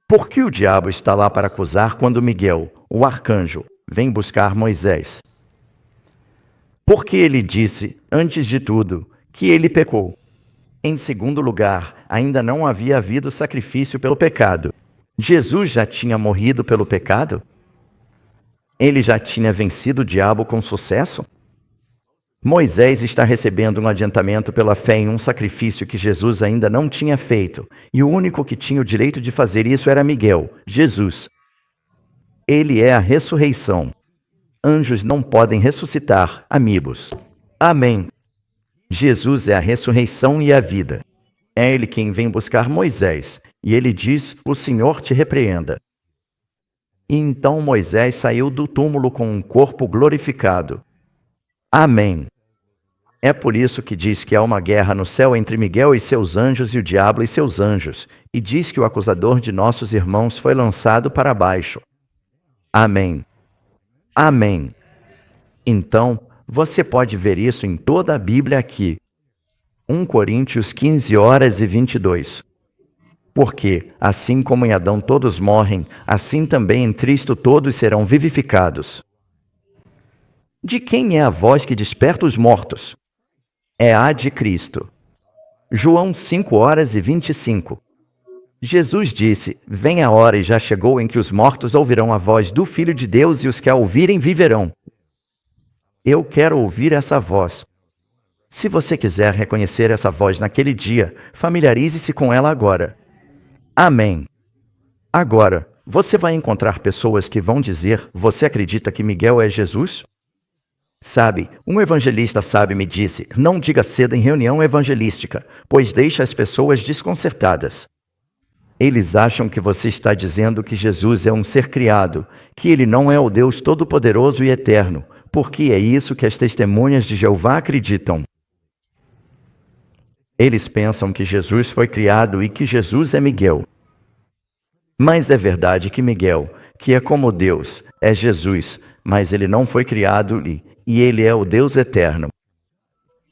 [SPEAKER 1] Por que o diabo está lá para acusar quando Miguel, o arcanjo, vem buscar Moisés? Porque ele disse, antes de tudo, que ele pecou. Em segundo lugar, ainda não havia havido sacrifício pelo pecado. Jesus já tinha morrido pelo pecado? Ele já tinha vencido o diabo com sucesso? Moisés está recebendo um adiantamento pela fé em um sacrifício que Jesus ainda não tinha feito, e o único que tinha o direito de fazer isso era Miguel, Jesus. Ele é a ressurreição. Anjos não podem ressuscitar, amigos. Amém. Jesus é a ressurreição e a vida. É ele quem vem buscar Moisés, e ele diz: O Senhor te repreenda. E então Moisés saiu do túmulo com um corpo glorificado. Amém. É por isso que diz que há uma guerra no céu entre Miguel e seus anjos e o diabo e seus anjos, e diz que o acusador de nossos irmãos foi lançado para baixo. Amém. Amém. Então, você pode ver isso em toda a Bíblia aqui. 1 Coríntios 15:22. Porque, assim como em Adão todos morrem, assim também em Cristo todos serão vivificados. De quem é a voz que desperta os mortos? é a de Cristo. João 5:25. Jesus disse: Vem a hora e já chegou em que os mortos ouvirão a voz do Filho de Deus e os que a ouvirem viverão. Eu quero ouvir essa voz. Se você quiser reconhecer essa voz naquele dia, familiarize-se com ela agora. Amém. Agora, você vai encontrar pessoas que vão dizer: Você acredita que Miguel é Jesus? Sabe, um evangelista sábio me disse: Não diga cedo em reunião evangelística, pois deixa as pessoas desconcertadas. Eles acham que você está dizendo que Jesus é um ser criado, que ele não é o Deus Todo-Poderoso e Eterno, porque é isso que as testemunhas de Jeová acreditam. Eles pensam que Jesus foi criado e que Jesus é Miguel. Mas é verdade que Miguel, que é como Deus, é Jesus, mas ele não foi criado e ele é o Deus eterno.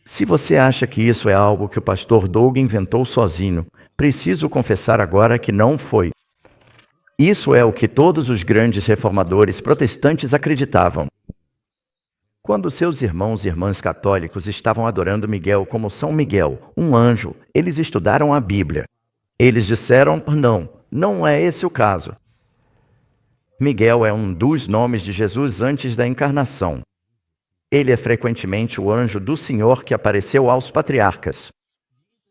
[SPEAKER 1] Se você acha que isso é algo que o pastor Doug inventou sozinho, preciso confessar agora que não foi. Isso é o que todos os grandes reformadores protestantes acreditavam. Quando seus irmãos e irmãs católicos estavam adorando Miguel como São Miguel, um anjo, eles estudaram a Bíblia. Eles disseram: não é esse o caso. Miguel é um dos nomes de Jesus antes da encarnação. Ele é frequentemente o anjo do Senhor que apareceu aos patriarcas.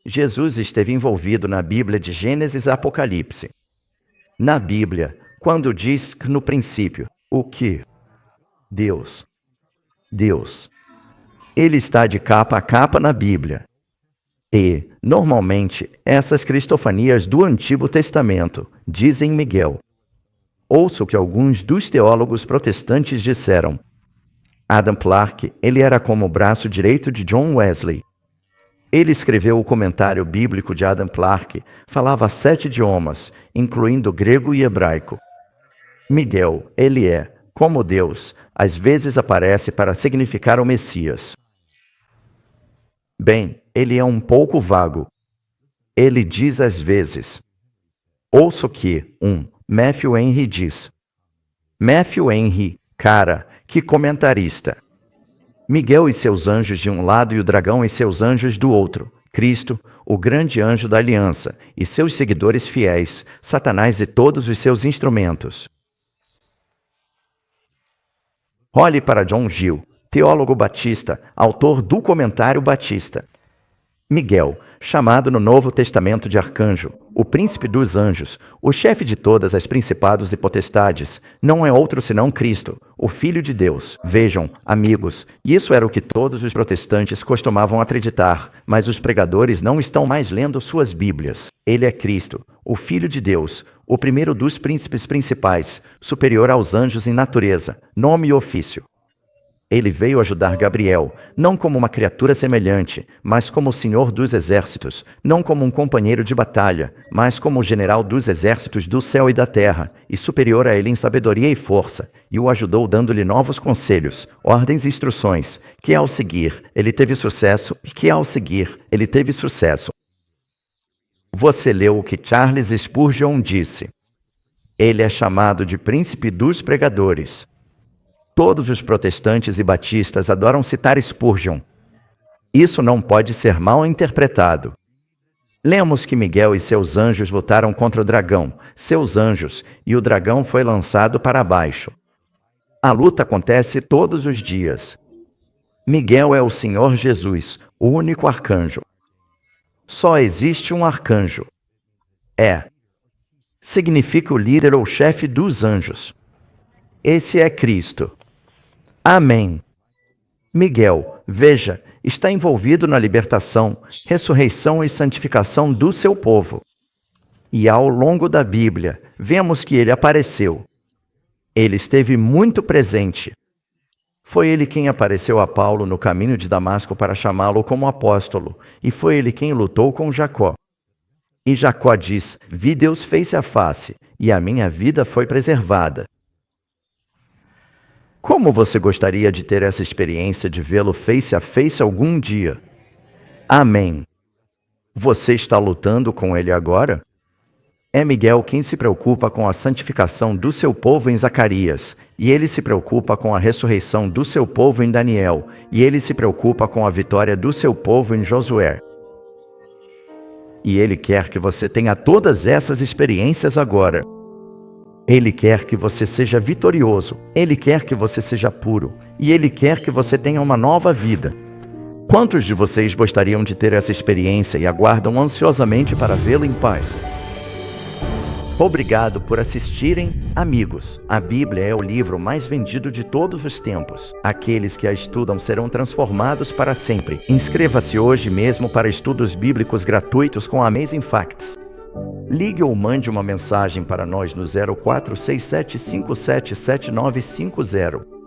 [SPEAKER 1] Jesus esteve envolvido na Bíblia de Gênesis a Apocalipse. Na Bíblia, quando diz que no princípio, o que? Deus. Ele está de capa a capa na Bíblia. E, normalmente, essas cristofanias do Antigo Testamento dizem Miguel. Ouço o que alguns dos teólogos protestantes disseram. Adam Clarke, ele era como o braço direito de John Wesley. Ele escreveu o comentário bíblico de Adam Clarke, falava 7 idiomas, incluindo grego e hebraico. Miguel, ele é, como Deus, às vezes aparece para significar o Messias. Bem, ele é um pouco vago. Ele diz às vezes. Ouço que Matthew Henry diz. Matthew Henry, cara, que comentarista. Miguel e seus anjos de um lado e o dragão e seus anjos do outro. Cristo, o grande anjo da aliança, e seus seguidores fiéis, Satanás e todos os seus instrumentos. Olhe para John Gill, teólogo batista, autor do Comentário Batista. Miguel, chamado no Novo Testamento de arcanjo, o príncipe dos anjos, o chefe de todas as principados e potestades, não é outro senão Cristo, o Filho de Deus. Vejam, amigos, isso era o que todos os protestantes costumavam acreditar, mas os pregadores não estão mais lendo suas Bíblias. Ele é Cristo, o Filho de Deus, o primeiro dos príncipes principais, superior aos anjos em natureza, nome e ofício. Ele veio ajudar Gabriel, não como uma criatura semelhante, mas como o Senhor dos exércitos, não como um companheiro de batalha, mas como o general dos exércitos do céu e da terra, e superior a ele em sabedoria e força, e o ajudou dando-lhe novos conselhos, ordens e instruções, que ao seguir ele teve sucesso e que ao seguir ele teve sucesso. Você leu o que Charles Spurgeon disse. Ele é chamado de príncipe dos pregadores. Todos os protestantes e batistas adoram citar Spurgeon. Isso não pode ser mal interpretado. Lemos que Miguel e seus anjos lutaram contra o dragão, seus anjos, e o dragão foi lançado para baixo. A luta acontece todos os dias. Miguel é o Senhor Jesus, o único arcanjo. Só existe um arcanjo. Significa o líder ou chefe dos anjos. Esse é Cristo. Amém. Miguel, veja, está envolvido na libertação, ressurreição e santificação do seu povo. E ao longo da Bíblia, vemos que ele apareceu. Ele esteve muito presente. Foi ele quem apareceu a Paulo no caminho de Damasco para chamá-lo como apóstolo, e foi ele quem lutou com Jacó. E Jacó diz: Vi Deus face a face, e a minha vida foi preservada. Como você gostaria de ter essa experiência de vê-lo face a face algum dia? Amém. Você está lutando com ele agora? É Miguel quem se preocupa com a santificação do seu povo em Zacarias, E Ele se preocupa com a ressurreição do seu povo em Daniel. E Ele se preocupa com a vitória do seu povo em Josué. E Ele quer que você tenha todas essas experiências agora. Ele quer que você seja vitorioso. Ele quer que você seja puro. E Ele quer que você tenha uma nova vida. Quantos de vocês gostariam de ter essa experiência e aguardam ansiosamente para vê-lo em paz? Obrigado por assistirem, amigos. A Bíblia é o livro mais vendido de todos os tempos. Aqueles que a estudam serão transformados para sempre. Inscreva-se hoje mesmo para estudos bíblicos gratuitos com Amazing Facts. Ligue ou mande uma mensagem para nós no 0467577950.